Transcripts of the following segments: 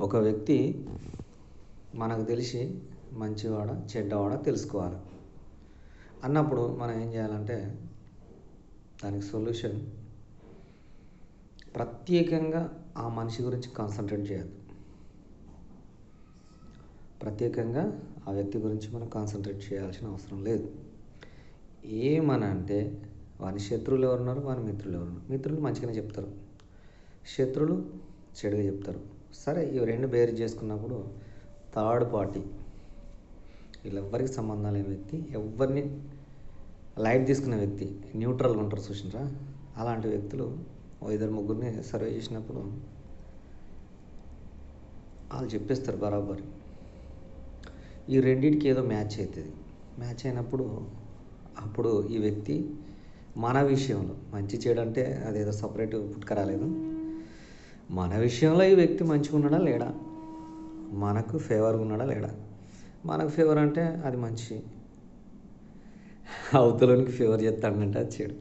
ఒక వ్యక్తి మనకు తెలిసి మంచివాడా చెడ్డవాడా తెలుసుకోవాలి అన్నప్పుడు మనం ఏం చేయాలంటే దానికి సొల్యూషన్ ప్రత్యేకంగా ఆ మనిషి గురించి కాన్సన్ట్రేట్ చేయద్దు. ప్రత్యేకంగా ఆ వ్యక్తి గురించి మనం కాన్సన్ట్రేట్ చేయాల్సిన అవసరం లేదు. ఏమనంటే వాని శత్రువులు ఎవరున్నారు, వాని మిత్రులు ఎవరున్నారు. మిత్రులు మంచిగానే చెప్తారు, శత్రువులు చెడుగా చెప్తారు. సరే, ఇవి రెండు బేర్ చేసుకున్నప్పుడు థర్డ్ పార్టీ, వీళ్ళెవ్వరికి సంబంధం లేని వ్యక్తి, ఎవరిని లైట్ తీసుకునే వ్యక్తి, న్యూట్రల్గా ఉంటారు చూసినరా, అలాంటి వ్యక్తులు ఇద్దరు ముగ్గురిని సర్వే చేసినప్పుడు వాళ్ళు చెప్పేస్తారు బరాబర్. ఈ రెండింటికి ఏదో మ్యాచ్ అవుతుంది. మ్యాచ్ అయినప్పుడు అప్పుడు ఈ వ్యక్తి మన విషయంలో మంచి చెడు అంటే అదేదో సపరేట్ పుట్టుకరాలేదు. మన విషయంలో ఈ వ్యక్తి మంచిగా ఉన్నాడా లేడా, మనకు ఫేవర్గా ఉన్నాడా లేడా. మనకు ఫేవర్ అంటే అది మంచి, అవతలోనికి ఫేవర్ చేస్తాడంటే అది చెడు.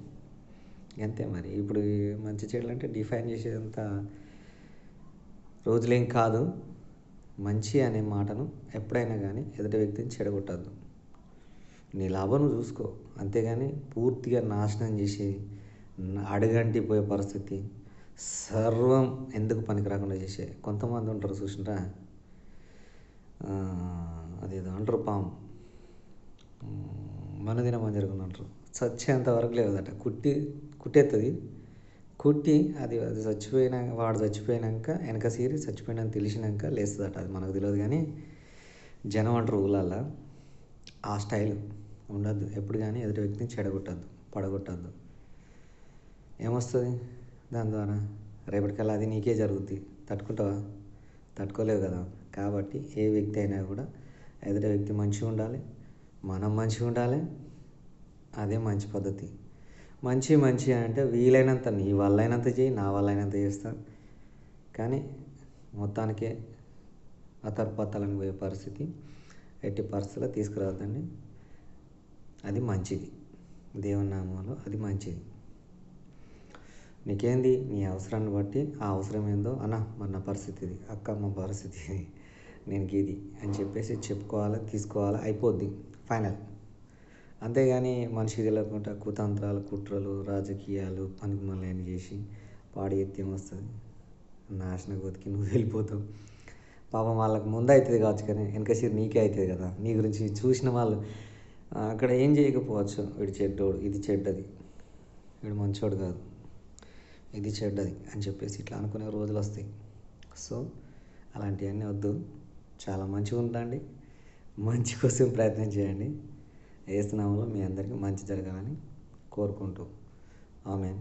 అంతే. మరి ఇప్పుడు మంచి చెడులు అంటే డిఫైన్ చేసేదంత రోజులేం కాదు. మంచి అనే మాటను ఎప్పుడైనా కానీ ఎదుటి వ్యక్తిని చెడగొట్టద్దు. నీ లాభం నువ్వు చూసుకో, అంతేగాని పూర్తిగా నాశనం చేసి అడుగంటిపోయే పరిస్థితి, సర్వం ఎందుకు పనికి రాకుండా చేసే కొంతమంది ఉంటారు చూసినరా. అదేదో అంటారు, పాము మనదినమని జరుగుతుంటారు, చచ్చేంత వరకు లేదట, కుట్టేస్తుంది. కుట్టి అది వాడు చచ్చిపోయినాక వెనక సీరి చచ్చిపోయినాక తెలిసినాక లేస్తుందట. అది మనకు తెలియదు, కానీ జనం అంటారు ఊళ్ళల్లో. ఆ స్టైల్ ఉండద్దు. ఎప్పుడు కానీ ఎదుటి వ్యక్తిని చెడగొట్టద్దు, పడగొట్టద్దు. ఏమొస్తుంది దాని ద్వారా? రేపటికల్లా అది నీకే జరుగుద్ది. తట్టుకుంటావా? తట్టుకోలేవు కదా. కాబట్టి ఏ వ్యక్తి అయినా కూడా ఎదుటి వ్యక్తి మంచిగా ఉండాలి, మనం మంచిగా ఉండాలి. అదే మంచి పద్ధతి. మంచి అంటే వీలైనంత, నీ వల్ల అయినంత చేయి, నా వల్ల అయినంత చేస్తాను, కానీ మొత్తానికే అతర్పతలని పోయే పరిస్థితి ఎట్టి పరిస్థితుల్లో తీసుకురావద్దండి. అది మంచిది, దేవుని నామంలో అది మంచిది. నీకేంది, నీ అవసరాన్ని బట్టి, ఆ అవసరం ఏందో, మన పరిస్థితి ఇది, అక్క మా పరిస్థితి ఇది, నేను ఇది అని చెప్పేసి చెప్పుకోవాలి, తీసుకోవాలి, అయిపోద్ది ఫైనల్. అంతేగాని మనిషికి తెలియకుండా కుతంత్రాలు, కుట్రలు, రాజకీయాలు పనికి మళ్ళీ చేసి పాడి ఎత్తి వస్తుంది. నాశనం బతికి నువ్వు వెళ్ళిపోతావు. పాపం వాళ్ళకి ముందు అవుతుంది కావచ్చు, కానీ వెనకసిరి నీకే అవుతుంది కదా. నీ గురించి చూసిన వాళ్ళు అక్కడ ఏం చేయకపోవచ్చు. వీడు చెడ్డోడు, ఇది చెడ్డది, వీడు మంచోడు కాదు, ఇది చెడ్డది అని చెప్పేసి ఇట్లా అనుకునే రోజులు వస్తాయి. సో అలాంటివన్నీ వద్దు. చాలా మంచిగా ఉండండి, మంచి కోసం ప్రయత్నం చేయండి. ఏసునామంలో మీ అందరికీ మంచి జరగాలని కోరుకుంటూ ఆమెన్.